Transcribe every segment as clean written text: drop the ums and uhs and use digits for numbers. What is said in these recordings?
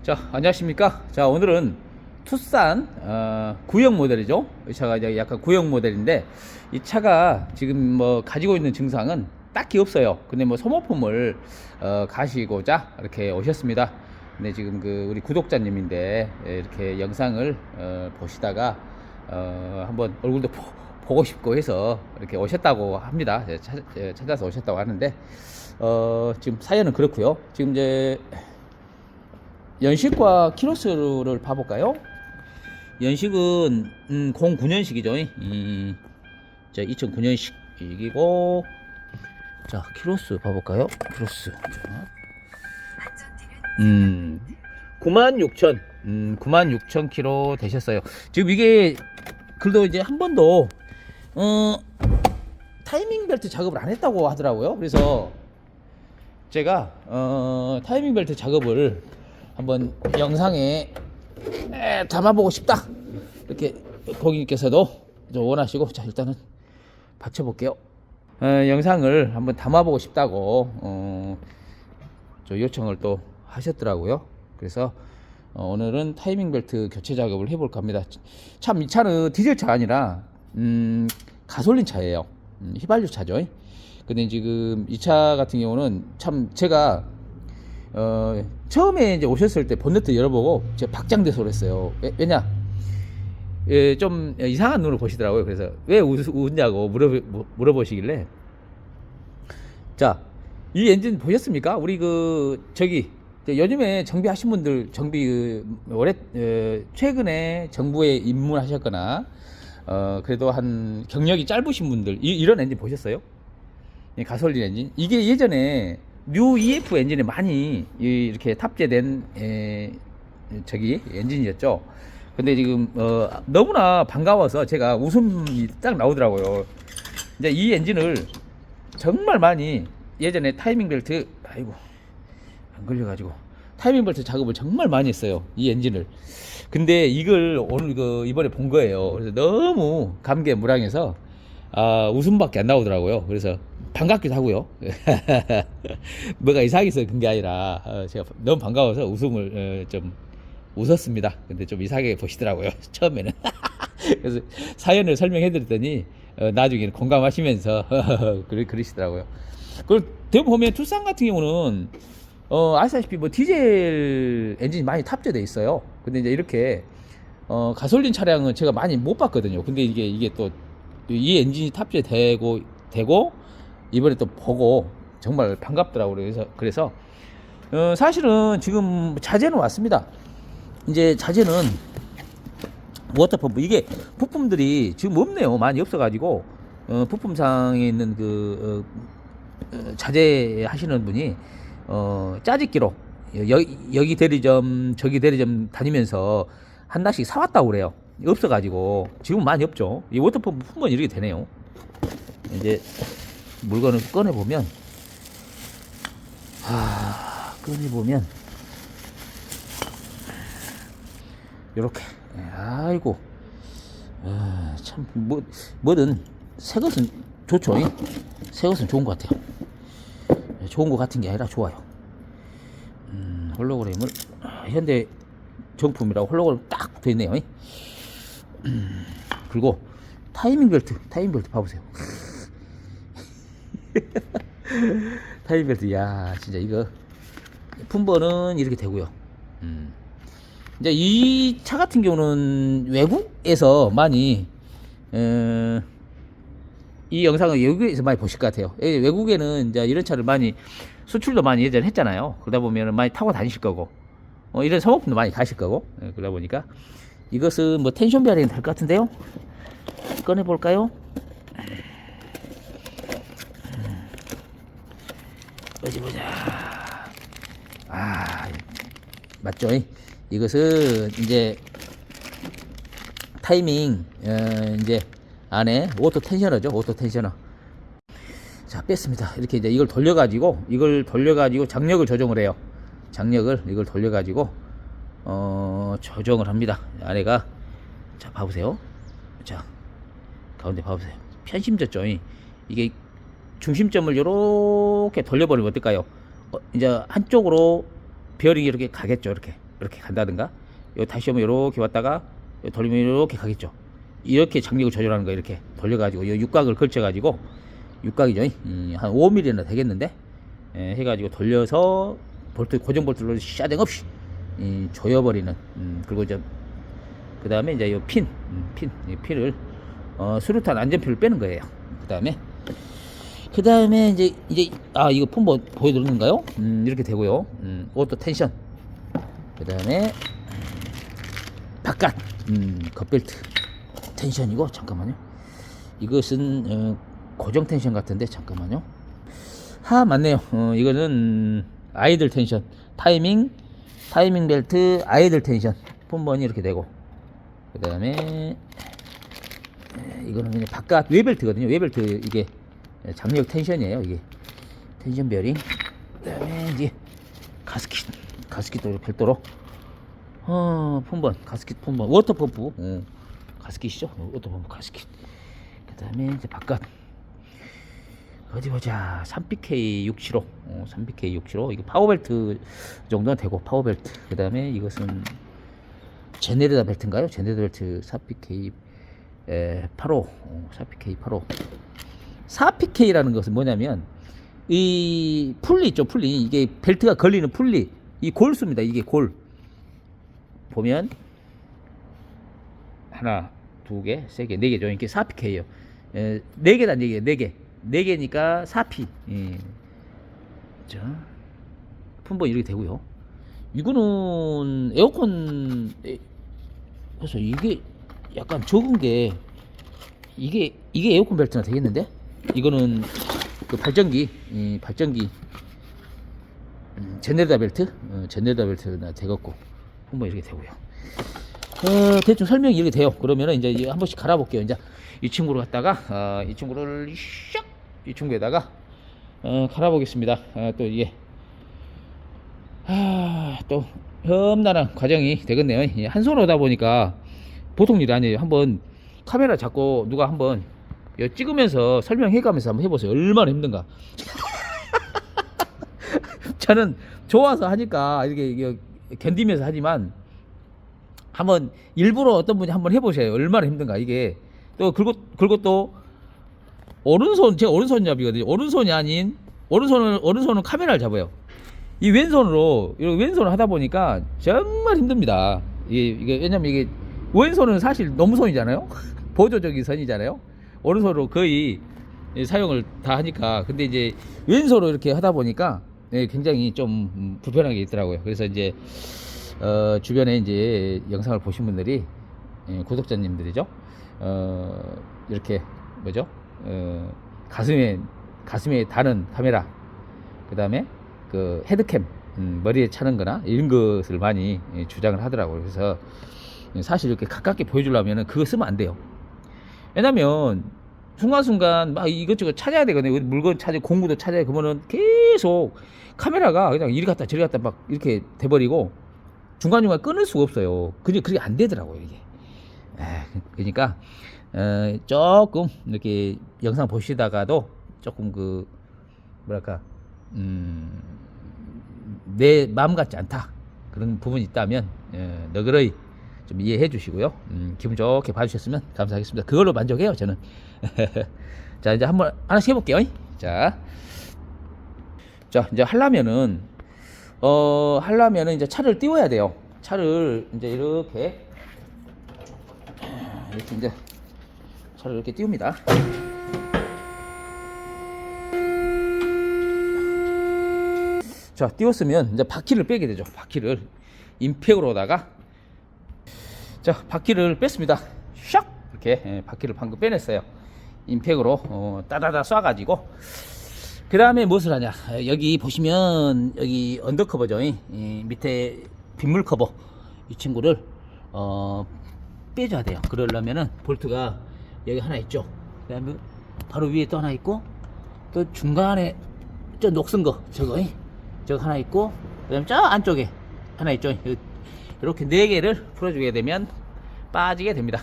자, 안녕하십니까. 자, 오늘은 투싼 구형 모델이죠. 이 차가 이제 약간 구형 모델인데, 이 차가 지금 뭐 가지고 있는 증상은 딱히 없어요. 근데 뭐 소모품을 가시고자 이렇게 오셨습니다. 근데 지금 그 우리 구독자님인데 이렇게 영상을 보시다가 한번 얼굴도 보고 싶고 해서 이렇게 오셨다고 합니다. 찾아서 오셨다고 하는데, 지금 사연은 그렇고요. 지금 이제 연식과 키로수를 봐볼까요? 연식은 09년식이죠. 자, 2009년식이고, 자, 키로수 봐볼까요? 키로수. 96,000, 96,000 키로 되셨어요. 지금 이게 그래도 이제 한 번도 타이밍 벨트 작업을 안 했다고 하더라고요. 그래서 제가 타이밍 벨트 작업을 한번 영상에 담아보고 싶다, 이렇게 고객님께서도 원하시고, 자, 일단은 받쳐볼게요. 영상을 한번 담아보고 싶다고 저 요청을 또 하셨더라고요. 그래서 오늘은 타이밍 벨트 교체 작업을 해볼까 합니다. 참 이 차는 디젤 차가 아니라 가솔린 차예요. 휘발유 차죠. 근데 지금 이 차 같은 경우는 참 제가 처음에 이제 오셨을 때 본네트 열어보고 제가 박장대소를 했어요. 왜냐? 좀 이상한 눈으로 보시더라고요. 그래서 왜 웃냐고 물어보시길래, 자, 이 엔진 보셨습니까? 우리 저기 요즘에 정비하신 분들, 정비 최근에 정부에 입문하셨거나 그래도 한 경력이 짧으신 분들, 이런 엔진 보셨어요? 가솔린 엔진. 이게 예전에 뉴 EF 엔진에 많이 이렇게 탑재된 저기 엔진이었죠. 근데 지금 너무나 반가워서 제가 웃음이 딱 나오더라고요. 이제 이 엔진을 정말 많이 예전에 타이밍 벨트, 아이고 안 걸려가지고 타이밍 벨트 작업을 정말 많이 했어요, 이 엔진을. 근데 이걸 오늘 이번에 본 거예요. 그래서 너무 감개무량해서 웃음밖에 안 나오더라고요. 그래서 반갑기도 하고요. 뭐가 이상해서 그런 게 아니라 제가 너무 반가워서 웃음을 좀 웃었습니다. 근데 좀 이상하게 보시더라고요, 처음에는. 그래서 사연을 설명해 드렸더니 나중에는 공감하시면서 그러시더라고요. 그리고 대부분 보면 투싼 같은 경우는 아시다시피 뭐 디젤 엔진이 많이 탑재되어 있어요. 근데 이제 이렇게 가솔린 차량은 제가 많이 못 봤거든요. 근데 이게 또 이 엔진이 탑재되고 이번에 또 보고 정말 반갑더라고요. 그래서 사실은 지금 자재는 왔습니다. 이제 자재는 워터펌프, 이게 부품들이 지금 없네요. 많이 없어가지고 부품상에 있는 자재 하시는 분이 짜집기로 여기 대리점 저기 대리점 다니면서 한 달씩 사왔다고 그래요. 없어가지고 지금 많이 없죠. 이 워터펌프 품번 이렇게 되네요. 이제 물건을 꺼내보면, 요렇게, 아이고, 참 뭐든 새 것은 좋죠. 새 것은 좋은 것 같아요. 좋은 것 같은 게 아니라 좋아요. 홀로그램을 현대 정품이라고 홀로그램 딱 붙어 있네요. 그리고 타이밍 벨트 봐보세요. 타이밍 벨트, 야, 진짜 이거 품번은 이렇게 되고요. 이제 이 차 같은 경우는 외국에서 많이 이 영상을 외국에서 많이 보실 것 같아요. 외국에는 이제 이런 차를 많이 수출도 많이 예전에 했잖아요. 그러다 보면 많이 타고 다니실 거고, 이런 소모품도 많이 가실 거고, 그러다 보니까 이것은 뭐 텐션 베어링 될 것 같은데요. 꺼내 볼까요? 어디 보자. 맞죠? 이것은 이제 타이밍 이제 안에 오토 텐셔너죠. 오토 텐셔너. 자, 뺐습니다. 이렇게 이제 이걸 돌려가지고 장력을 조정을 해요. 이걸 돌려가지고 조정을 합니다. 안에가, 자, 봐보세요. 자, 가운데 봐보세요. 편심졌죠. 이게 중심점을 이렇게 돌려버리면 어떨까요? 이제 한쪽으로 베어링이 이렇게 가겠죠. 이렇게 이렇게 간다든가, 요 다시 오면 이렇게 왔다가 돌리면 이렇게 가겠죠. 이렇게 장력을 조절하는 거, 이렇게 돌려가지고 요 육각을 걸쳐가지고, 육각이죠. 한 5mm나 되겠는데, 해가지고 돌려서 볼트, 고정 볼트로 샤댕 없이 조여버리는. 그리고 이제 그 다음에 이제 이 이 핀을 수류탄 안전핀을 빼는 거예요. 그 다음에 이제 이거 폼 보여드리는가요? 이렇게 되고요. 오토 텐션. 그 다음에 바깥 겉벨트 텐션이고, 잠깐만요. 이것은 고정 텐션 같은데, 잠깐만요. 맞네요. 이거는 아이들 텐션, 타이밍 벨트 아이들 텐션 폼번이 이렇게 되고, 그 다음에 이거는 그냥 바깥 외벨트거든요. 외벨트, 이게 장력 텐션이에요. 이게 텐션 베어링. 그 다음에 이제 가스킷도 이렇게 별도로 폼번, 가스킷 폼번, 워터펌프 가스킷이죠. 워터펌프 가스킷. 그 다음에 이제 바깥 어디 보자. 3PK675 3PK675 이거 파워벨트 정도는 되고, 파워벨트. 그 다음에 이것은 제네레다 벨트인가요? 제네레다 벨트 4PK85 4PK85 4PK라는 것은 뭐냐면, 이 풀리 있죠. 풀리, 이게 벨트가 걸리는 풀리, 이 골수입니다. 이게 골 보면 하나, 두 개, 세 개, 네 개죠. 이게 4PK예요. 4개단 얘기예요. 4개. 4개니까 4P. 자, 품번 이렇게 되고요. 이거는 에어컨, 그래서 이게 약간 적은 게, 이게 에어컨 벨트나 되겠는데? 이거는 그 발전기, 제네레다 벨트나 되겠고, 품번 이렇게 되고요. 대충 설명이 이렇게 돼요. 그러면은 이제 한 번씩 갈아볼게요. 이제 이 친구를 갖다가 이 친구를 이 친구에다가 갈아보겠습니다. 또 이게 또 험난한 과정이 되겠네요. 한 손으로 하다 보니까 보통 일이 아니에요. 한번 카메라 잡고 누가 한번 찍으면서 설명해가면서 한번 해보세요. 얼마나 힘든가. 저는 좋아서 하니까 이게 견디면서 하지만, 한번 일부러 어떤 분이 한번 해보세요. 얼마나 힘든가. 이게 또 그리고 또 오른손, 제가 오른손잡이거든요. 오른손이 아닌 오른손은 카메라를 잡아요. 이 왼손으로 하다 보니까 정말 힘듭니다. 이게 왜냐면 이게 왼손은 사실 너무손이잖아요. 보조적인 선이잖아요. 오른손으로 거의 사용을 다 하니까. 근데 이제 왼손으로 이렇게 하다 보니까 굉장히 좀 불편한 게 있더라고요. 그래서 이제 주변에 이제 영상을 보신 분들이, 구독자님들이죠. 이렇게 뭐죠? 가슴에 다는 카메라, 그 다음에 그 헤드캠, 머리에 차는 거나 이런 것을 많이 주장을 하더라고요. 그래서 사실 이렇게 가깝게 보여주려면 그거 쓰면 안 돼요. 왜냐면 순간순간 막 이것저것 찾아야 되거든요. 물건 찾고 공구도 찾아야, 그러면은 계속 카메라가 그냥 이리 갔다 저리 갔다 막 이렇게 돼버리고, 중간중간 끊을 수가 없어요. 그게 안 되더라고요, 이게. 그러니까 조금 이렇게 영상 보시다가도 조금 그 뭐랄까 내 마음 같지 않다, 그런 부분이 있다면 너그러이 좀 이해해 주시고요. 기분 좋게 봐주셨으면 감사하겠습니다. 그걸로 만족해요, 저는. 자, 이제 한번 하나씩 해볼게요. 자, 이제 하려면은 이제 차를 띄워야 돼요. 차를 이제 이렇게 이제 차를 이렇게 띄웁니다. 자, 띄웠으면 이제 바퀴를 빼게 되죠. 바퀴를 임팩으로다가, 자, 바퀴를 뺐습니다. 샥 이렇게 바퀴를 방금 빼냈어요. 임팩으로 따다다 쏴가지고, 그 다음에 무엇을 하냐. 여기 보시면 여기 언더커버죠. 이 밑에 빗물 커버, 이 친구를 빼줘야 돼요. 그러려면은 볼트가 여기 하나 있죠. 그 다음에 바로 위에 또 하나 있고, 또 중간에 저 녹슨 거 저거 하나 있고, 그 다음에 저 안쪽에 하나 있죠. 이렇게 4개를 풀어주게 되면 빠지게 됩니다.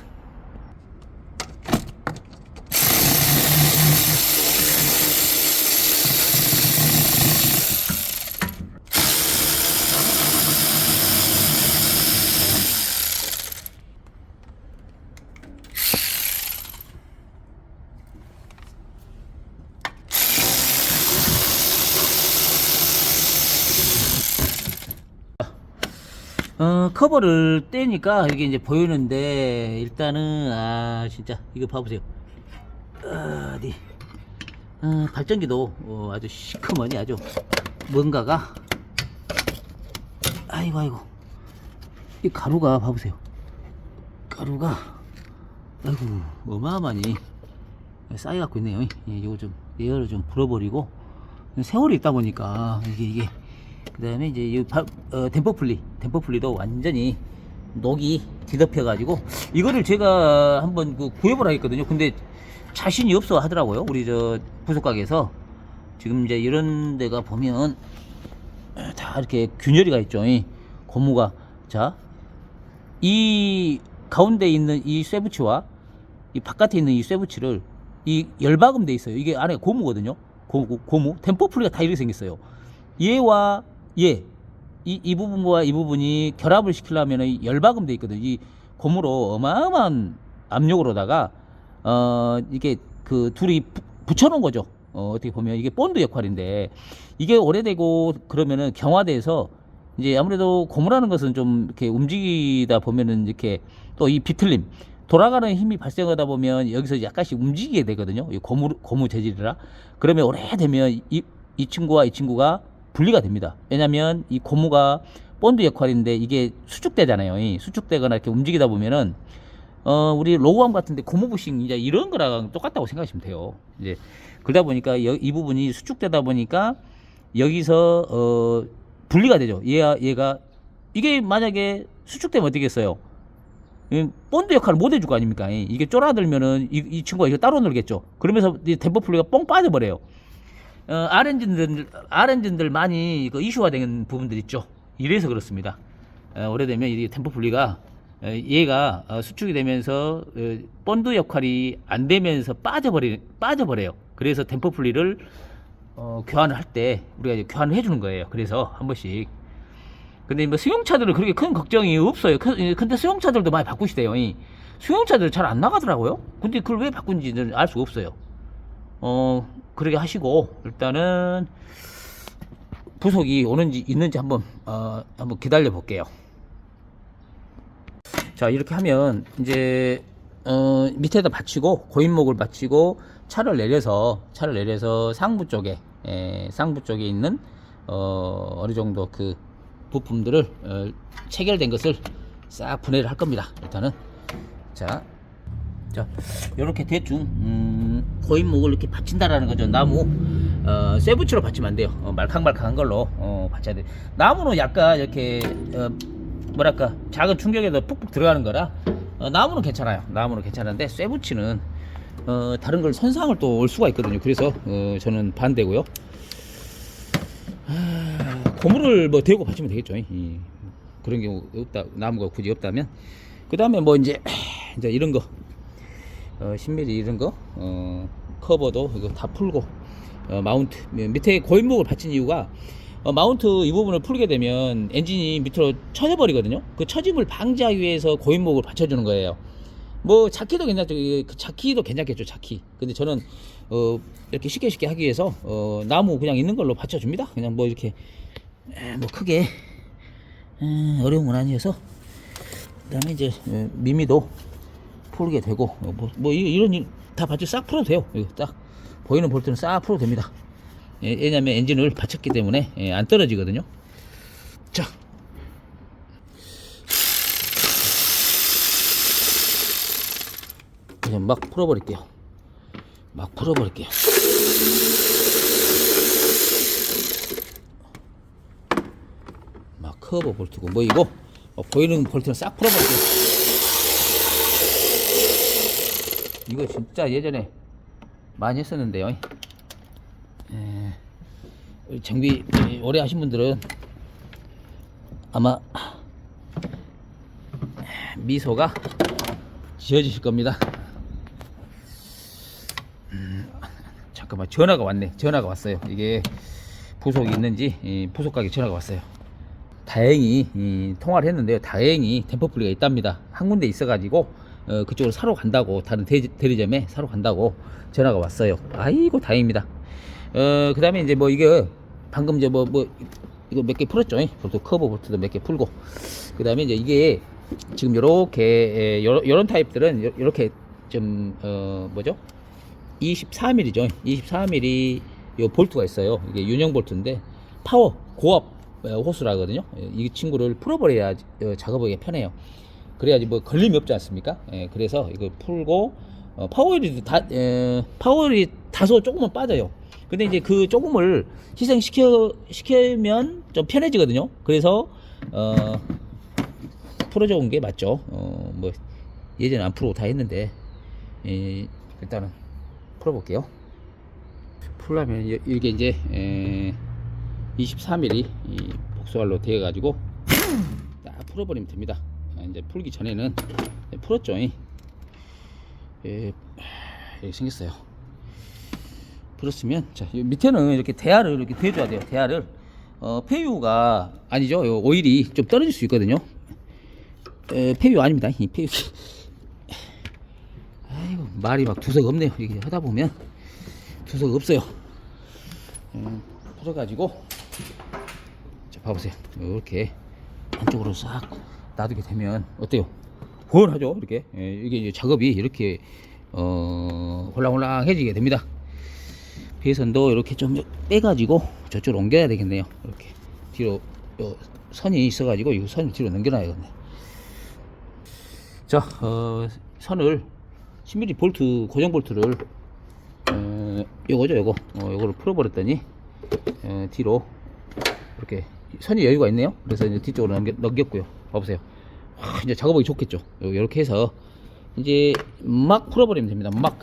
커버를 떼니까 이게 이제 보이는데, 일단은 진짜 이거 봐보세요. 어디 발전기도 아주 시커머니 아주 뭔가가, 아이고 이 가루가 봐보세요. 가루가 아이고 어마어마하니 쌓여갖고 있네요. 이거 좀 에어를 좀 불어버리고, 세월이 있다 보니까 이게 그 다음에 이제 이 댐퍼 풀리도 완전히 녹이 뒤덮여 가지고, 이거를 제가 한번 구입을 하겠거든요. 근데 자신이 없어 하더라고요. 우리 저 부속가게에서. 지금 이제 이런 데가 보면 다 이렇게 균열이가 있죠. 이 고무가. 자, 이 가운데 있는 이 쇠붙이와 이 바깥에 있는 이 쇠붙이를 이 열박음 돼 있어요. 이게 안에 고무거든요. 고무 댐퍼풀리가 다 이렇게 생겼어요. 얘와 이 부분과 이 부분이 결합을 시키려면 열박음 돼 있거든요. 이 고무로 어마어마한 압력으로다가 이게 그 둘이 붙여놓은 거죠. 어떻게 보면 이게 본드 역할인데, 이게 오래되고 그러면은 경화돼서 이제 아무래도 고무라는 것은 좀 이렇게 움직이다 보면은 이렇게 또 이 비틀림, 돌아가는 힘이 발생하다 보면 여기서 약간씩 움직이게 되거든요. 이 고무 재질이라. 그러면 오래되면 이 친구와 이 친구가 분리가 됩니다. 왜냐면 이 고무가 본드 역할인데 이게 수축되잖아요. 수축되거나 이렇게 움직이다 보면은 우리 로우암 같은데 고무 부싱 이제 이런 거랑 똑같다고 생각하시면 돼요. 이제 그러다 보니까 이 부분이 수축되다 보니까 여기서 분리가 되죠. 얘가 이게 만약에 수축되면 어떻겠어요? 본드 역할을 못 해줄 거 아닙니까? 이게 쫄아들면은 이 친구가 이거 따로 놀겠죠. 그러면서 댐퍼 풀리가 뻥 빠져버려요. R엔진들 많이 이슈화된 부분들 있죠. 이래서 그렇습니다. 오래되면 이 댐퍼 풀리가 얘가 수축이 되면서 본드 역할이 안 되면서 빠져버려요. 그래서 댐퍼 풀리를 교환을 할 때 우리가 이제 교환을 해주는 거예요. 그래서 한 번씩. 근데 뭐 승용차들은 그렇게 큰 걱정이 없어요. 근데 승용차들도 많이 바꾸시대요. 승용차들 잘 안 나가더라고요. 근데 그걸 왜 바꾼지는 알 수가 없어요. 그렇게 하시고, 일단은 부속이 오는지 있는지 한번 기다려 볼게요. 자, 이렇게 하면 이제 밑에다 받치고 고인목을 받치고 차를 내려서 상부 쪽에 있는 어느 정도 그 부품들을 체결된 것을 싹 분해를 할 겁니다. 일단은 자 이렇게 대충 고인목을 이렇게 받친다라는 거죠. 나무 쇠붙이로 받치면 안 돼요. 말캉말캉한 걸로 받쳐야 돼. 나무는 약간 이렇게 뭐랄까 작은 충격에도 푹푹 들어가는 거라 나무는 괜찮아요. 나무는 괜찮은데 쇠붙이는 다른 걸 손상을 또 올 수가 있거든요. 그래서 저는 반대고요. 고무를 뭐 대고 받치면 되겠죠. 그런 경우 없다, 나무가 굳이 없다면. 그 다음에 뭐 이제 이런 거 10mm 이런 거 커버도 이거 다 풀고 마운트 밑에 고인목을 받친 이유가 마운트 이 부분을 풀게 되면 엔진이 밑으로 처져 버리거든요. 그 처짐을 방지하기 위해서 고인목을 받쳐주는 거예요. 뭐 자키도 괜찮죠. 그 자키도 괜찮겠죠. 자키. 근데 저는 이렇게 쉽게 하기 위해서 나무 그냥 있는 걸로 받쳐줍니다. 그냥 뭐 이렇게 뭐 크게 어려운 건 아니어서. 그다음에 이제 미미도 풀게 되고 뭐 이런 일 다 받쳐 싹 풀어도 돼요. 이거 딱 보이는 볼트는 싹 풀어도 됩니다. 왜냐면 엔진을 받쳤기 때문에 안 떨어지거든요. 자, 그냥 막 풀어버릴게요. 막 커버 볼트고 뭐 이거 보이는 볼트는 싹 풀어버릴게요. 이거 진짜 예전에 많이 했었는데요. 정비 오래 하신 분들은 아마 미소가 지어지실 겁니다. 잠깐만, 전화가 왔어요. 이게 부속이 있는지 부속 가게 전화가 왔어요. 다행히 통화를 했는데요. 다행히 댐퍼풀리가 있답니다. 한 군데 있어가지고 그쪽으로 사러 간다고, 다른 대리점에 사러 간다고 전화가 왔어요. 아이고 다행입니다. 그 다음에 이제 뭐 이게 방금 이제 뭐 이거 몇 개 풀었죠. 볼트 커브 볼트도 몇 개 풀고, 그 다음에 이제 이게 지금 요렇게 요런 타입들은 요렇게 좀 뭐죠, 24mm죠. 24mm 요 볼트가 있어요. 이게 윤형 볼트인데 파워 고압 호스라거든요. 이 친구를 풀어버려야 작업하기 편해요. 그래야지 뭐 걸림이 없지 않습니까? 그래서 이거 풀고 파워율이 다소 조금은 빠져요. 근데 이제 그 조금을 희생시키면 좀 편해지거든요. 그래서 풀어줘 온 게 맞죠. 뭐 예전에 안 풀고 다 했는데 일단은 풀어볼게요. 풀려면 이게 이제 23mm 이 복수알로 되어 가지고 딱 풀어버리면 됩니다. 이제 풀기 전에는 풀었죠. 이렇게 생겼어요. 풀었으면, 자, 밑에는 이렇게 대야를 이렇게 대줘야 돼요. 대야를 폐유가 아니죠. 요 오일이 좀 떨어질 수 있거든요. 폐유 아닙니다. 이 폐유. 아이고, 말이 막 두석 없네요. 이게 하다 보면 두석 없어요. 풀어가지고, 자, 봐보세요. 이렇게 안쪽으로 싹 놔두게 되면 어때요? 훤하죠. 이렇게 이게 이제 작업이 이렇게 홀랑홀랑해지게 됩니다. 배선도 이렇게 좀 빼가지고 저쪽으로 옮겨야 되겠네요. 이렇게 뒤로 선이 있어가지고 이 선을 뒤로 넘겨놔야겠네. 자, 선을 10mm 볼트, 고정 볼트를 요거죠, 요거를 풀어버렸더니 뒤로 이렇게 선이 여유가 있네요. 그래서 이제 뒤쪽으로 넘겼고요. 봐보세요. 이제 작업하기 좋겠죠. 이렇게 해서 이제 막 풀어버리면 됩니다. 막.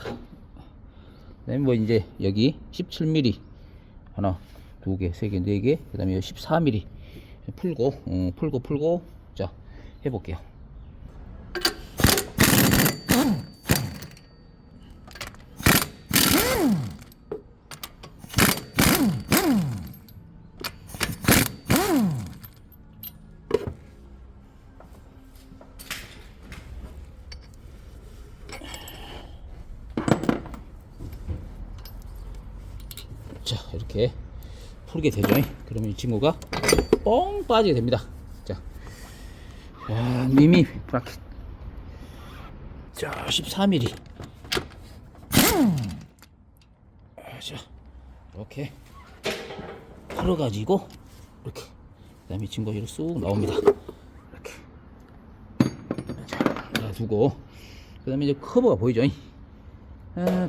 그다음에 뭐 이제 여기 17mm 하나, 두 개, 세 개, 네 개, 그다음에 14mm 풀고 자 해볼게요. 자, 이렇게 풀게 되죠. 그러면 이 친구가 뻥 빠지게 됩니다. 자, 미미 브라켓. 자, 14mm. 자, 이렇게 풀어가지고 이렇게, 그다음에 이 친구가 이렇게 쑥 나옵니다. 이렇게. 자, 놔두고, 그다음에 이제 커버가 보이죠.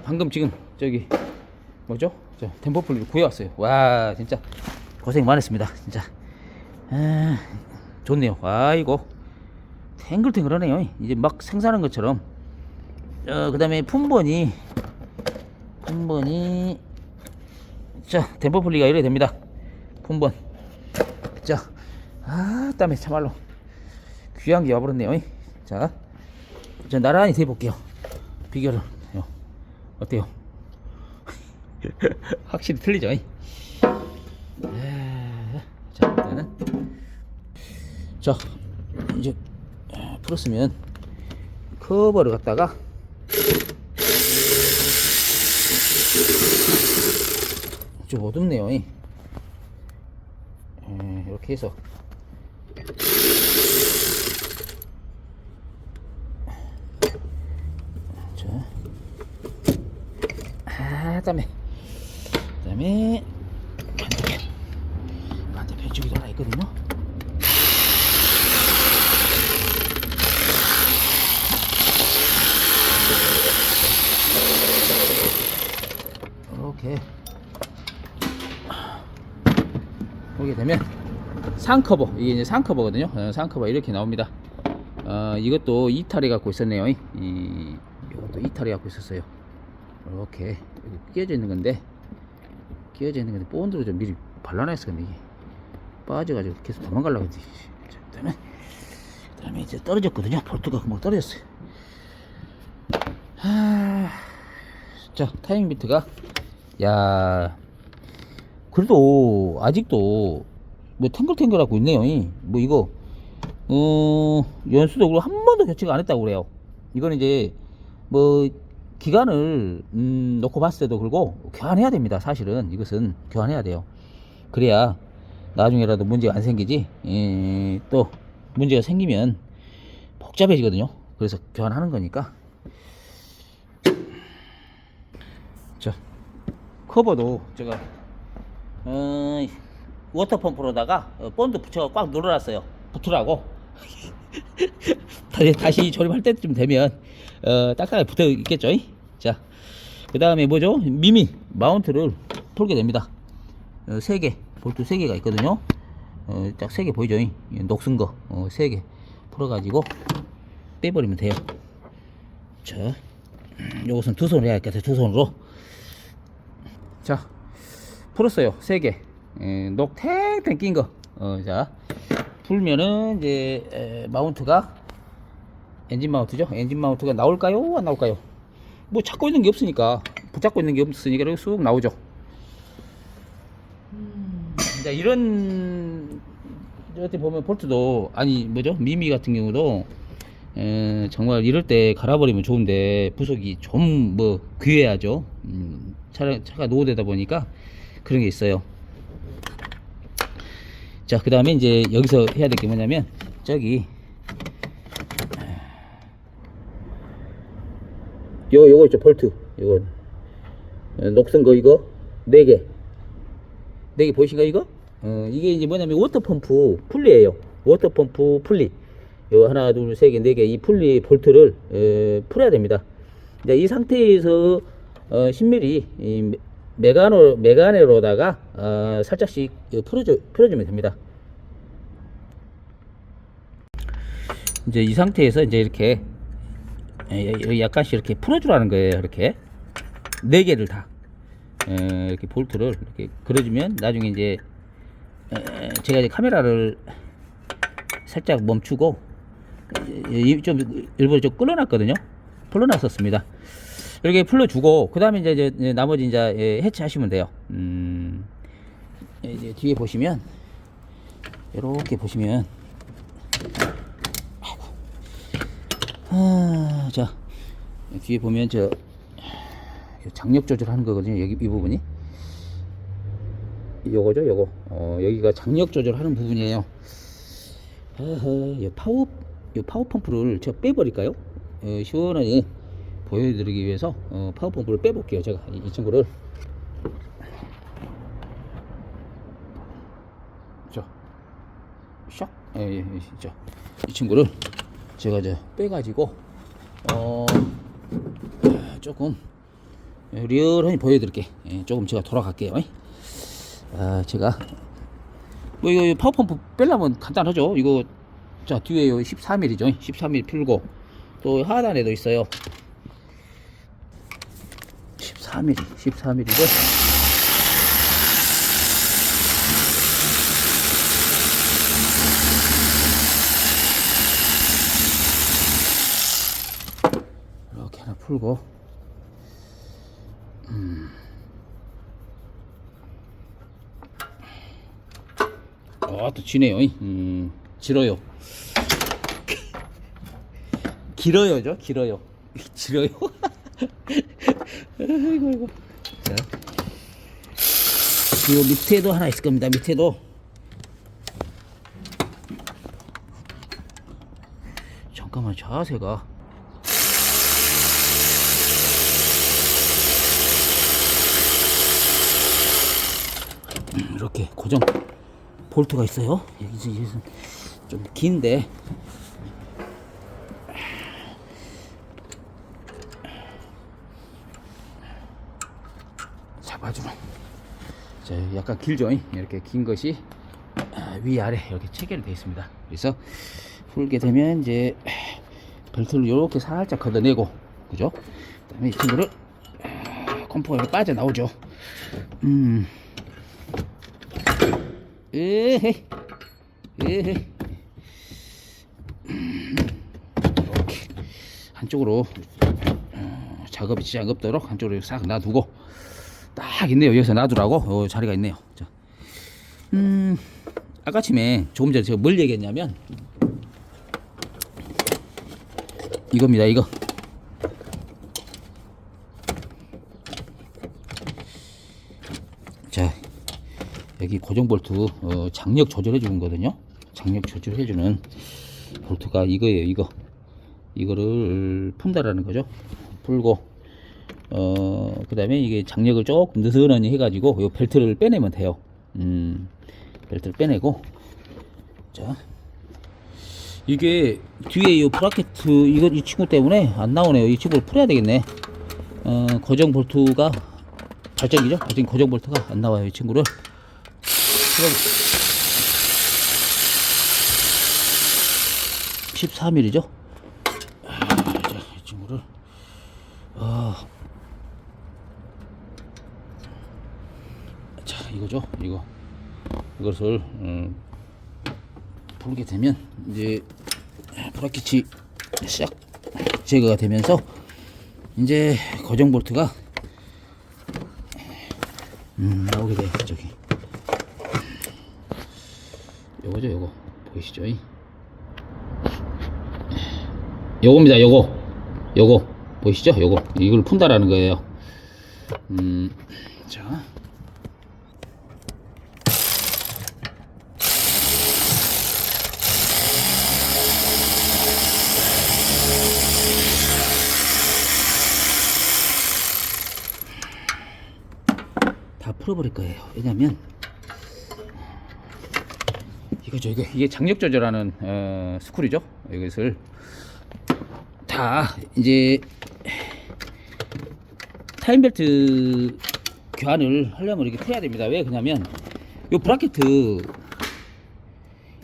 방금 지금 저기 뭐죠? 저 템포풀리를 구해왔어요. 와, 진짜 고생 많았습니다. 진짜 좋네요. 아이고, 탱글탱글하네요. 이제 막 생산한 것처럼. 그 다음에 품번이 자, 템포풀리가 이래 됩니다. 품번. 자, 땀에 참말로 귀한 게 와버렸네요. 자, 나란히 대볼게요. 비교를. 어때요? 확실히 틀리죠. 자, 일단은 자, 이제 풀었으면 커버를 갖다가 좀 어둡네요. 이렇게 해서 자, 땀에 반대편 쪽이 하나 있거든요. 이렇게 보게 되면 상커버, 이게 이제 상커버거든요. 상커버 이렇게 나옵니다. 이것도 이탈이 갖고 있었네요. 이것도 이탈이 갖고 있었어요. 이렇게 끼어져 있는 건데 본드로 좀 미리 발라놨을 건데 이게 빠져가지고 계속 도망가려고 했지. 그다음에 이제 떨어졌거든요. 볼트가 금방 떨어졌어요. 자, 타이밍 비트가, 야, 그래도 아직도 뭐 탱글탱글하고 있네요. 뭐 이거 연수도 그리고 한 번도 교체가 안 했다고 그래요. 이건 이제 뭐 기간을 놓고 봤을 때도 그러고 교환해야 됩니다. 사실은 이것은 교환해야 돼요. 그래야 나중에라도 문제가 안 생기지. 또 문제가 생기면 복잡해지거든요. 그래서 교환하는 거니까. 자, 커버도 제가 워터펌프로다가 본드 붙여 꽉 눌러놨어요. 붙으라고. 다시 조립할 때쯤 되면 딱딱하게 붙어 있겠죠. 자, 그 다음에 뭐죠? 미미 마운트를 풀게 됩니다. 3개 볼트 3개가 있거든요. 딱 3개 보이죠? 녹슨 거 3개 풀어가지고 빼버리면 돼요. 자, 요것은 두 손으로 해야 겠어요. 두 손으로. 자, 풀었어요. 3개. 녹 탱탱 낀 거. 자, 풀면은 이제 마운트가 엔진 마운트죠. 엔진 마운트가 나올까요? 안 나올까요? 뭐 잡고 있는 게 없으니까, 붙잡고 있는 게 없으니까 이렇게 쑥 나오죠. 이제 이런 어떻게 보면 볼트도 아니 뭐죠? 미미 같은 경우도 정말 이럴 때 갈아버리면 좋은데 부속이 좀 뭐 귀해야죠. 차가 노후되다 보니까 그런 게 있어요. 자, 그 다음에 이제 여기서 해야 될 게 뭐냐면 저기 요거 있죠, 볼트. 요거 녹슨 거 이거 4개 보이신가 이거? 이게 이제 뭐냐면 워터펌프 풀리예요. 워터펌프 풀리. 요 하나 둘 세 개 네 개 이 풀리 볼트를 풀어야 됩니다. 이제 이 상태에서 10mm 이 메가네로다가 살짝씩 풀어주면 됩니다. 이제 이 상태에서 이제 이렇게 약간씩 이렇게 풀어주라는 거예요. 이렇게 4개를 다 이렇게 볼트를 이렇게 걸어주면 나중에 이제 제가 이제 카메라를 살짝 멈추고 좀 일부러 좀 끌어놨거든요. 풀어놨었습니다. 이렇게 풀어주고 그 다음에 이제 나머지 이제 해체하시면 돼요. 이제 뒤에 보시면 이렇게 보시면 자, 뒤에 보면 저 장력 조절하는 거거든요. 여기 이 부분이 요거죠. 요거 여기가 장력 조절하는 부분이에요. 요 파워 펌프를 제가 빼버릴까요? 시원하게 보여드리기 위해서 파워 펌프를 빼볼게요. 제가 이 친구를 샥 이 친구를 제가 이제 빼가지고 조금 리얼하게 보여드릴게. 조금 제가 돌아갈게요. 제가 뭐 이거 파워 펌프 빼려면 간단하죠. 이거 자 뒤에 14mm죠. 14mm 풀고 또 하단에도 있어요. 14mm죠. 이렇게 하나 풀고 또 지네요. 길어요. 길어요죠. 길어요. 아이고. 자, 요 밑에도 하나 있을 겁니다. 밑에도 잠깐만 자세가 이렇게 고정 볼트가 있어요. 여기서 좀 긴데 잡아주는. 자, 약간 길죠. 이렇게 긴 것이 위아래 이렇게 체결이 되어 있습니다. 그래서 풀게 되면 이제 벨트를 이렇게 살짝 걷어내고, 그죠? 그다음에 이 친구를 컴포가 빠져 나오죠. 이렇게 한쪽으로 작업이 지장 없도록 한쪽으로 싹 놔두고 딱 있네요. 여기서 놔두라고 자리가 있네요. 자, 아까쯤에 조금 전에 제가 뭘 얘기했냐면 이겁니다. 이거 자, 여기 이 고정 볼트 장력 조절해 주는 거거든요. 장력 조절해 주는 볼트가 이거예요. 이거를 푼다라는 거죠. 풀고 그 다음에 이게 장력을 조금 느슨하니 해가지고 이 벨트를 빼내면 돼요. 벨트를 빼내고, 자, 이게 뒤에 이 브라켓 이 친구 때문에 안 나오네요. 이 친구를 풀어야 되겠네. 고정 볼트가 발전기죠. 지금 고정 볼트가 안 나와요. 이 친구를 14mm죠. 자, 이 친구를 자, 이거죠. 이것을 풀게 되면 이제 브라켓이 싹 제거가 되면서 이제 고정 볼트가 나오게 돼요. 저기 요거죠. 요거 보이시죠? 요겁니다. 요거 보이시죠? 이걸 푼다라는 거예요. 자, 다 풀어버릴 거예요. 왜냐면 이거죠. 이게 장력 조절하는 스크류죠. 이것을 다 이제 타임벨트 교환을 하려면 이렇게 풀어야 됩니다. 왜 그러냐면 요 브라켓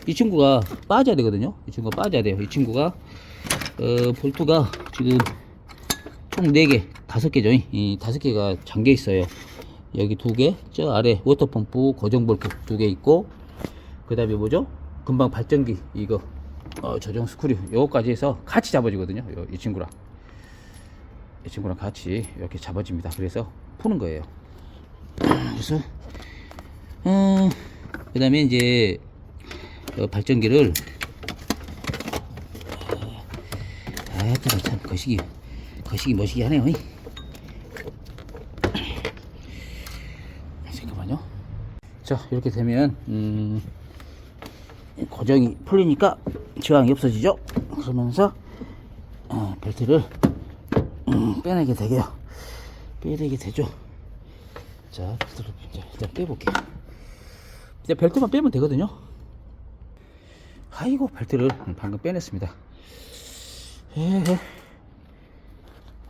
이 친구가 빠져야 되거든요. 이 친구가 빠져야 돼요. 이 친구가 볼트가 지금 총 4개, 5개죠. 이 5개가 잠겨 있어요. 여기 2개, 저 아래 워터펌프 고정 볼트 2개 있고, 그 다음에 뭐죠? 금방 발전기 이거 조정 스크류 요거까지 해서 같이 잡아지거든요. 이 친구랑 같이 이렇게 잡아집니다. 그래서 푸는 거예요. 그래서 그 다음에 이제 발전기를 참 거시기 멋시기 하네요. 잠깐만요. 자, 이렇게 되면 고정이 풀리니까 저항이 없어지죠. 그러면서 벨트를 빼내게 되죠. 자, 벨트를 일단 빼볼게요. 이제 벨트만 빼면 되거든요. 아이고, 벨트를 방금 빼냈습니다.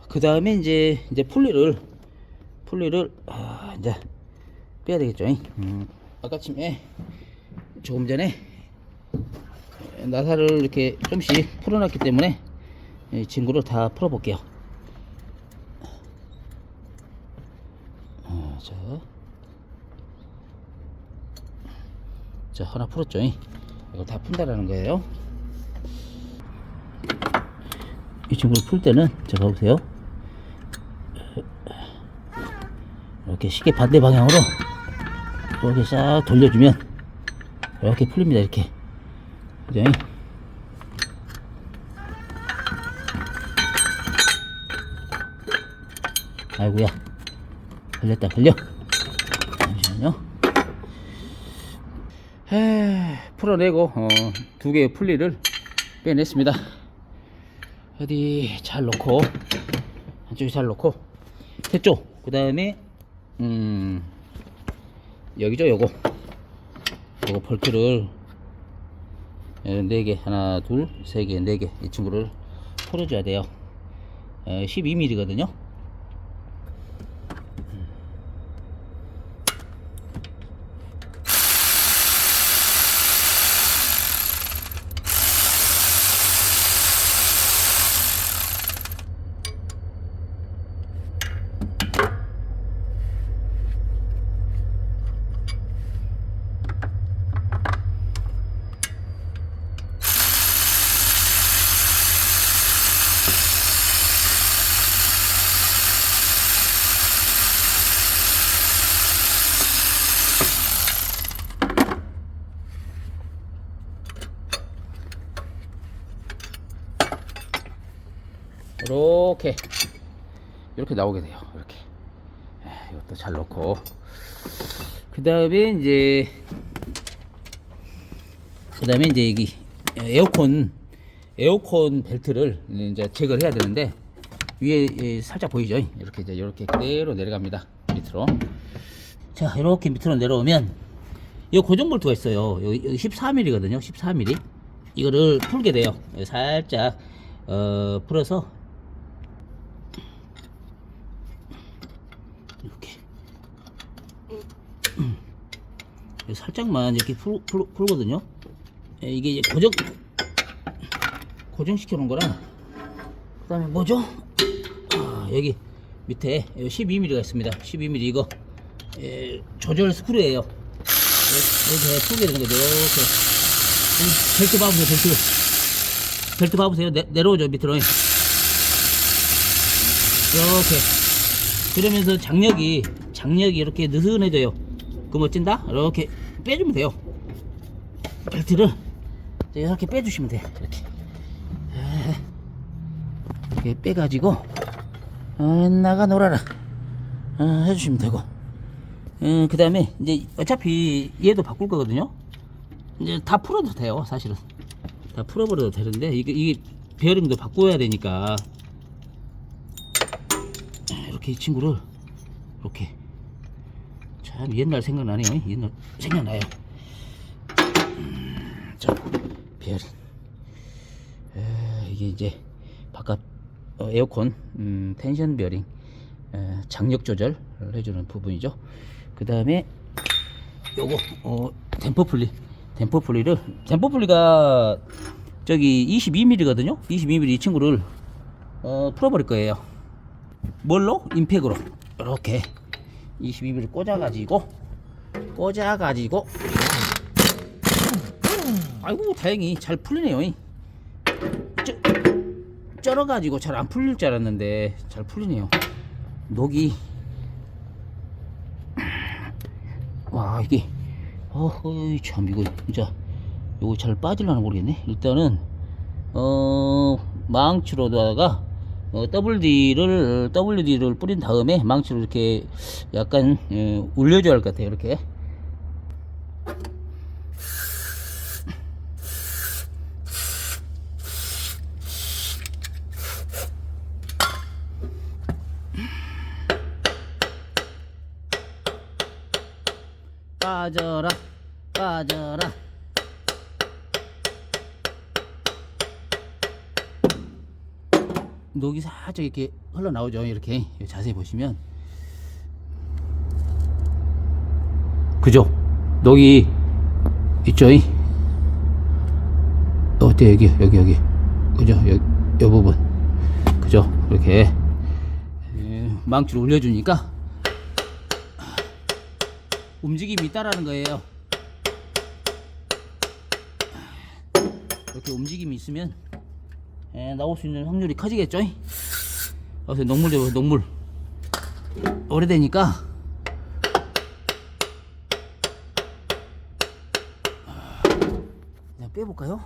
그 다음에 이제 풀리를 이제 빼야 되겠죠. 아까쯤에 조금 전에 나사를 이렇게 좀씩 풀어놨기 때문에 이 친구를 다 풀어볼게요. 자, 하나 풀었죠. 이거 다 푼다라는 거예요. 이 친구를 풀 때는 자, 봐보세요. 이렇게 시계 반대 방향으로 이렇게 싹 돌려주면 이렇게 풀립니다. 이렇게, 그죠? 아이고야, 걸려. 잠시만요. 풀어내고 2개의 풀리를 빼냈습니다. 어디 잘 놓고, 한쪽에 잘 놓고 됐죠. 그 다음에 여기죠. 요거 볼트를 4개, 하나, 둘, 3개, 4개 이 친구를 풀어줘야 돼요. 12mm 거든요. 이렇게 나오게 돼요. 이렇게 이것도 잘 넣고, 그 다음에 이제 여기 에어컨 벨트를 이제 제거를 해야 되는데, 위에 살짝 보이죠? 이렇게 그대로 내려갑니다. 밑으로. 자, 이렇게 밑으로 내려오면 이 고정 볼트가 있어요. 여기 14mm거든요. 14mm. 이거를 풀게 돼요. 살짝 풀어서 이렇게 살짝만 이렇게 풀거든요. 이게 이제 고정시켜 놓은 거랑, 그 다음에 뭐죠? 여기 밑에 12mm가 있습니다. 12mm 이거 조절 스크루예요. 이렇게 풀게 되는 거죠. 이렇게 벨트 봐보세요. 벨트 봐보세요. 내려오죠 밑으로. 이렇게 그러면서 장력이 이렇게 느슨해져요. 그럼 어쩐다? 이렇게 빼주면 돼요. 벨트를 이렇게 빼주시면 돼요. 이렇게 빼가지고 나가 놀아라 해주시면 되고, 그 다음에 이제 어차피 얘도 바꿀 거거든요. 이제 다 풀어도 돼요. 사실은 다 풀어버려도 되는데, 이게 베어링도 바꿔야 되니까 이렇게 이 친구를 이렇게, 참 옛날 생각나네요. 옛날 생각나요. 자, 베어링. 이게 이제 바깥 에어컨 텐션 베어링 장력 조절을 해주는 부분이죠. 그 다음에 요거 댐퍼풀리가 저기 22mm거든요. 22mm 이 친구를 풀어버릴 거예요. 뭘로? 임팩으로 이렇게 22mm 꽂아가지고 아이고 다행히 잘 풀리네요. 쩔어가지고 잘 안 풀릴 줄 알았는데 잘 풀리네요. 녹이, 와 이게 참 이거 진짜 요거 잘 빠질려나 모르겠네. 일단은 망치로다가 WD를 뿌린 다음에 망치로 이렇게 약간 울려줘야 할 것 같아요. 이렇게 빠져라. 녹이 살짝 이렇게 흘러나오죠. 이렇게 자세히 보시면, 그죠? 녹이 있죠? 어때? 여기 그죠? 요 부분 그죠? 이렇게 망치로 올려주니까 움직임이 있다라는 거예요. 이렇게 움직임이 있으면 나올 수 있는 확률이 커지겠죠. 그래서 녹물 오래되니까 그냥 빼볼까요?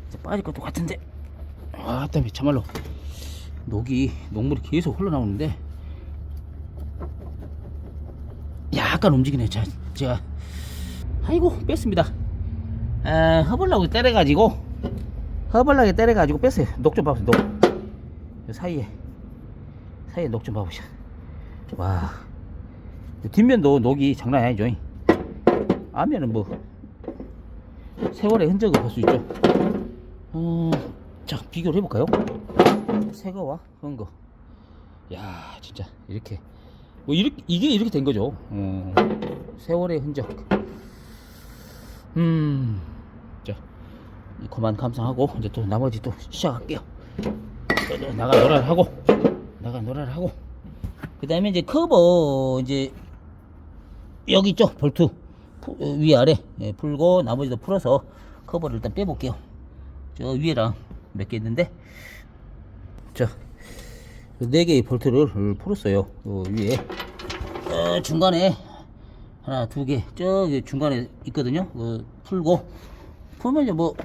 이제 빠질 것도 같은데, 때문에 참말로 녹물이 계속 흘러나오는데 약간 움직이네. 제가 아이고 뺐습니다. 허벌나게 때려가지고 뺐어요. 녹 좀 봐보세요. 녹 사이에 녹 좀 봐보시죠. 와, 뒷면도 녹이 장난이 아니죠. 앞면은 뭐 세월의 흔적을 볼 수 있죠. 자, 비교를 해볼까요? 새 거와 헌거. 야, 진짜 이렇게 이게 이렇게 된 거죠. 세월의 흔적. 자, 그만 감상하고 이제 또 나머지 또 시작할게요. 나가 놀아를 하고 그 다음에 이제 커버 이제 여기 있죠. 볼트 위아래 풀고 나머지도 풀어서 커버를 일단 빼볼게요. 저 위에랑 몇 개 있는데, 자, 4개의 볼트를 풀었어요. 위에 중간에 하나, 2개 저기 중간에 있거든요. 풀면 이제 뭐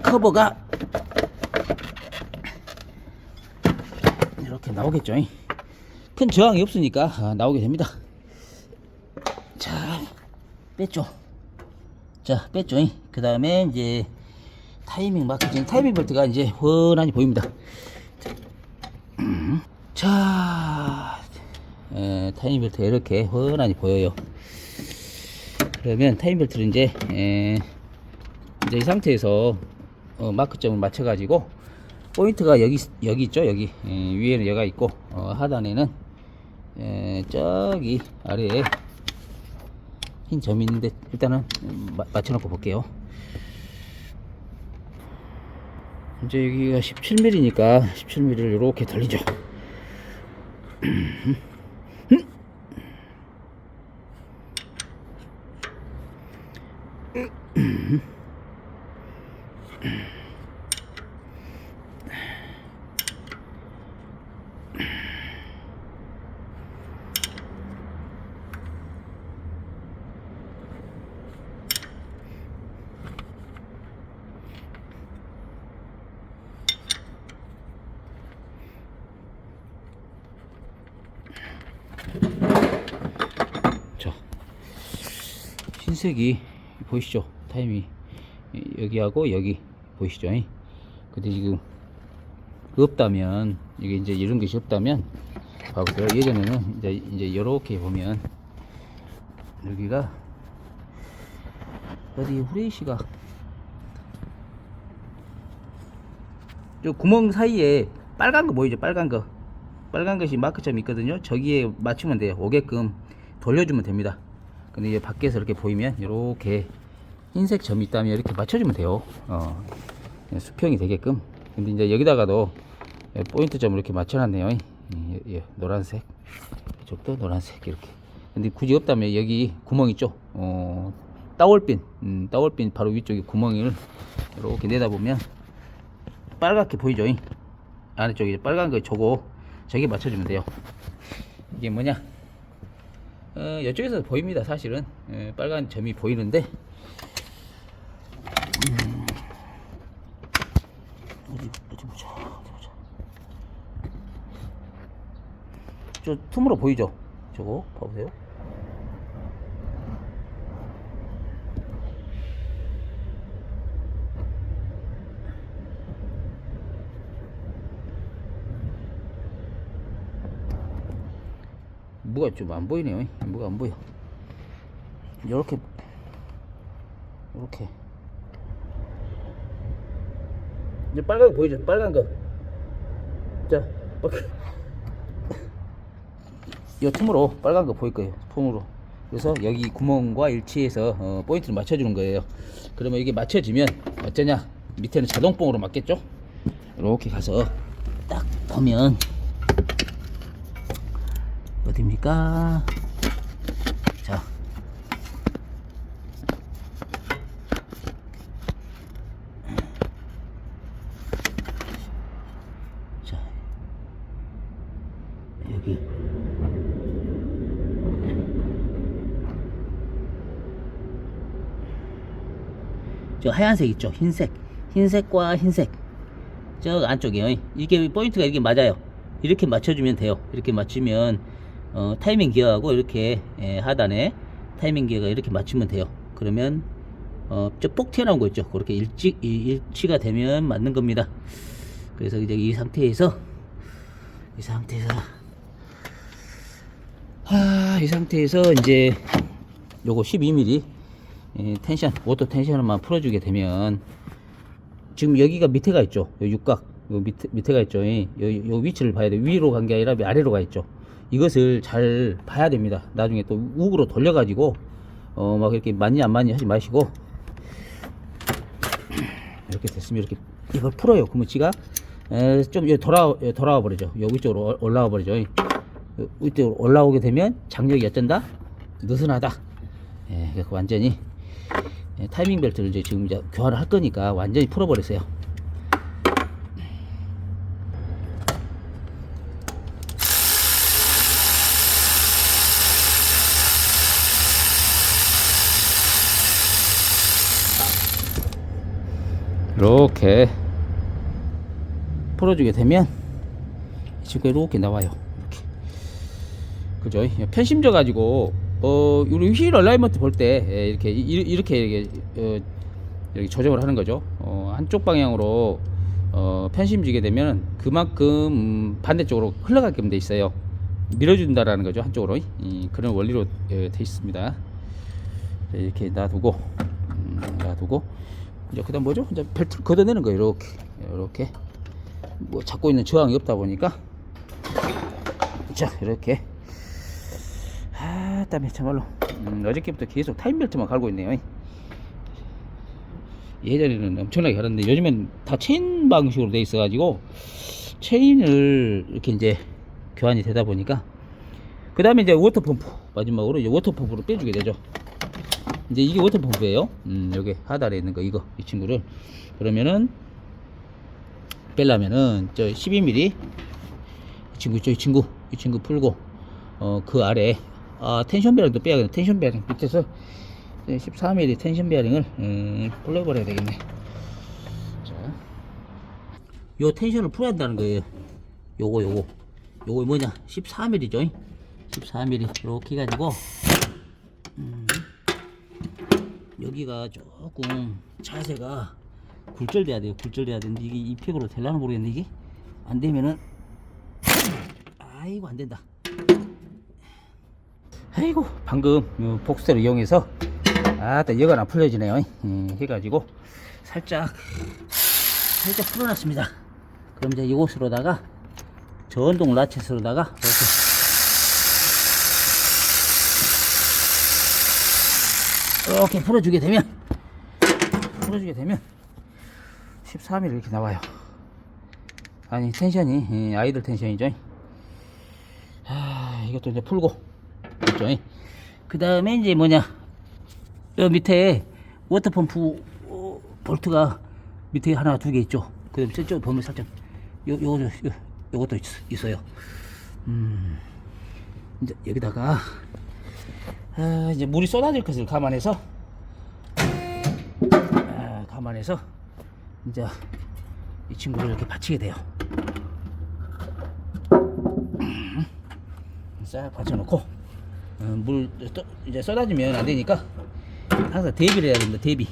커버가 이렇게 나오겠죠. 큰 저항이 없으니까 나오게 됩니다. 자, 뺐죠. 자, 뺐죠. 그 다음에 이제 타이밍 마킹, 타이밍 벨트가 이제 훤하니 보입니다. 자, 타이밍 벨트가 이렇게 훤하니 보여요. 그러면 타이밍 벨트를 이제 이 상태에서 마크점을 맞춰 가지고 포인트가 여기 있죠. 여기 위에는 여가 있고 하단에는 저기 아래에 흰 점이 있는데 일단은 맞춰 놓고 볼게요. 이제 여기가 17mm니까 17mm를 이렇게 돌리죠. 자, 흰색이 보이시죠? 타임이 여기하고 여기 보이시죠? 근데 지금 없다면, 이게 이제 이런 것이 없다면 봐보세요. 예전에는 이제 이렇게 보면 여기가 어디 후레이시가 저 구멍 사이에 빨간 거 보이죠? 빨간 것이 마크점이 있거든요. 저기에 맞추면 돼요. 오게끔 돌려주면 됩니다. 근데 이제 밖에서 이렇게 보이면 이렇게 흰색 점이 있다면 이렇게 맞춰주면 돼요. 수평이 되게끔. 근데 이제 여기다가도 포인트 점을 이렇게 맞춰놨네요. 노란색, 이쪽도 노란색 이렇게. 근데 굳이 없다면 여기 구멍 있죠. 따올핀 바로 위쪽에 구멍을 이렇게 내다보면 빨갛게 보이죠. 아래쪽에 빨간 거 저기 맞춰주면 돼요. 이게 뭐냐? 이쪽에서 보입니다. 사실은 빨간 점이 보이는데 어디 보자. 저 틈으로 보이죠? 저거 봐보세요. 뭐가 좀 안 보이네요. 뭐가 안 보여. 이렇게 이제 빨간 거 보이죠? 빨간 거. 자, 이 틈으로 빨간 거 보일 거예요. 틈으로. 그래서 여기 구멍과 일치해서 포인트를 맞춰주는 거예요. 그러면 이게 맞춰지면 어쩌냐? 밑에는 자동봉으로 맞겠죠? 이렇게 가서 딱 보면 어디입니까? 자, 여기 저 하얀색 있죠? 흰색과 흰색 저 안쪽이요. 이게 포인트가 이렇게 맞아요. 이렇게 맞춰주면 돼요. 이렇게 맞추면 타이밍 기어하고 이렇게 하단에 타이밍 기어가 이렇게 맞추면 돼요. 그러면 저 폭 튀어나온 거 있죠? 그렇게 일치가 되면 맞는 겁니다. 그래서 이제 이 상태에서 이제 요거 12mm 텐션, 오토 텐션만 풀어주게 되면 지금 여기가 밑에가 있죠? 요 육각, 요 밑에가 있죠? 요 위치를 봐야 돼. 위로 간 게 아니라 아래로 가 있죠? 이것을 잘 봐야 됩니다. 나중에 또 우으로 돌려가지고 막 이렇게 맞니 안 맞니 하지 마시고 이렇게 됐으면 이렇게 이걸 풀어요. 그러면 지가 좀 돌아와 버리죠. 여기 쪽으로 올라와 버리죠. 이쪽으로 올라오게 되면 장력이 어쩐다? 느슨하다. 그래서 완전히 타이밍 벨트를 이제 지금 이제 교환을 할 거니까 완전히 풀어버렸어요. 이렇게 풀어주게 되면 지금 이렇게 나와요. 이렇게. 그죠? 편심져 가지고 우리 휠 얼라이먼트 볼 때 이렇게 조정을 하는 거죠. 한쪽 방향으로 편심지게 되면 그만큼 반대쪽으로 흘러가게끔 돼 있어요. 밀어준다라는 거죠. 한쪽으로. 그런 원리로 돼 있습니다. 이렇게 놔두고 이제 그다음 뭐죠? 이제 벨트를 걷어내는 거예요. 이렇게 뭐 잡고 있는 저항이 없다 보니까 자 이렇게 땀에 참말로 어저께부터 계속 타임벨트만 갈고 있네요. 예전에는 엄청나게 갈았는데 요즘엔 다 체인 방식으로 돼 있어 가지고 체인을 이렇게 이제 교환이 되다 보니까 그 다음에 이제 워터펌프 마지막으로 이제 워터펌프로 빼주게 되죠. 이제 이게 워터펌프예요. 여기 하단에 있는 거 이 친구를 그러면은 빼려면은 저 12mm 이 친구 있죠. 이 친구 풀고 그 아래 텐션 베어링도 빼야겠네. 텐션 베어링 밑에서 14mm 텐션 베어링을 풀어버려야 되겠네. 자, 요 텐션을 풀어야 한다는 거예요. 요거 뭐냐 14mm죠. 14mm 이렇게 해가지고 여기가 조금 자세가 굴절돼야 돼요. 굴절돼야 되는데 이게 이 팩으로 될라나 모르겠는데 이게 안 되면은 아이고 안 된다. 아이고 방금 복스를 이용해서 여가나 풀려지네요. 해가지고 살짝 풀어놨습니다. 그럼 이제 이곳으로다가 전동 라쳇으로다가 이렇게 풀어주게 되면 14mm 이렇게 나와요. 아니 텐션이 아이들 텐션이죠. 이것도 이제 풀고 있죠. 그 다음에 이제 뭐냐 요 밑에 워터펌프 볼트가 밑에 하나 두 개 있죠. 그 다음에 저쪽 보면 살짝 요것도 있어요. 이제 여기다가 이제 물이 쏟아질 것을 감안해서 이제 이 친구를 이렇게 받치게 돼요. 싹 받쳐놓고 물 이제 쏟아지면 안 되니까 항상 대비를 해야 됩니다. 대비.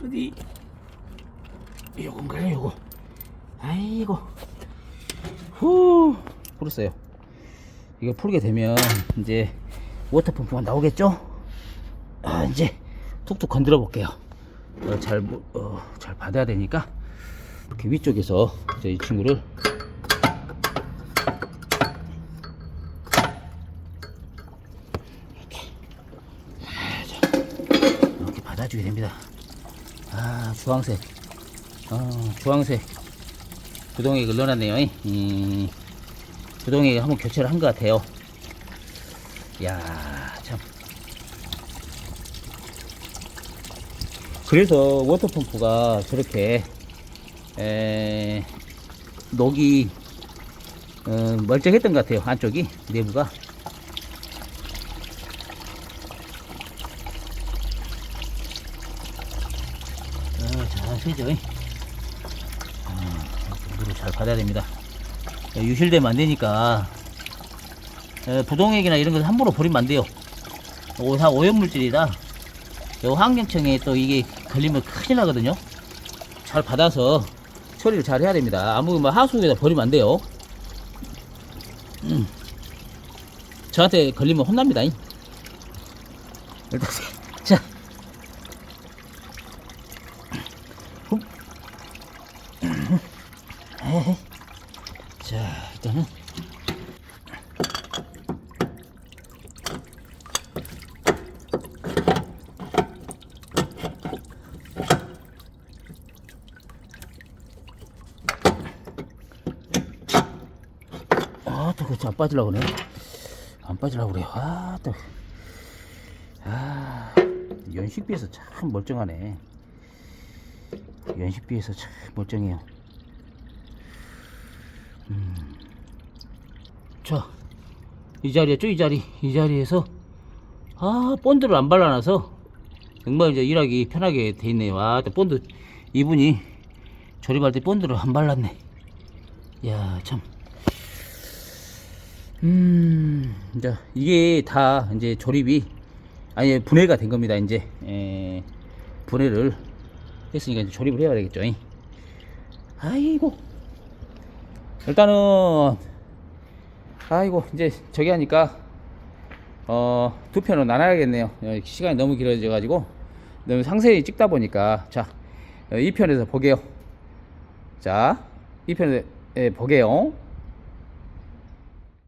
어디 요건가요? 요거 아이고 풀었어요. 이거 풀게 되면 이제 워터펌프가 나오겠죠. 이제 툭툭 건드려 볼게요. 잘 받아야 되니까 이렇게 위쪽에서 이제 이 친구를 이렇게 받아주게 됩니다. 주황색 구동액을 넣어놨네요. 구동액 한번 교체를 한 것 같아요. 야, 참. 그래서 워터펌프가 저렇게 녹이 멀쩡했던 것 같아요. 안쪽이 내부가. 잘 세죠. 물을 잘 받아야 됩니다. 유실되면 안 되니까 부동액이나 이런 거 함부로 버리면 안 돼요. 이거 다 오염물질이다. 환경청에 또 이게 걸리면 큰일 나거든요. 잘 받아서 처리를 잘 해야 됩니다. 아무 하수구에다 버리면 안 돼요. 저한테 걸리면 혼납니다. 일단 자, 자 일단은 또 그렇지 안 빠지려고 그러네. 안 빠지려고 그래요. 연식 비해서 참 멀쩡하네. 연식 비해서 참 멀쩡해요. 자, 이 자리였죠? 이 자리에서 본드를 안 발라놔서 정말 이제 일하기 편하게 돼 있네요. 본드 이분이 조립할 때 본드를 안 발랐네. 야, 참. 자, 이게 다 이제 조립이 분해가 된 겁니다. 이제 분해를 했으니까 이제 조립을 해야 되겠죠. 아이고, 일단은 이제 저기 하니까 두 편으로 나눠야겠네요. 시간이 너무 길어져 가지고 너무 상세히 찍다 보니까. 자, 2편에서 보게요. 자, 2편에서 보게요.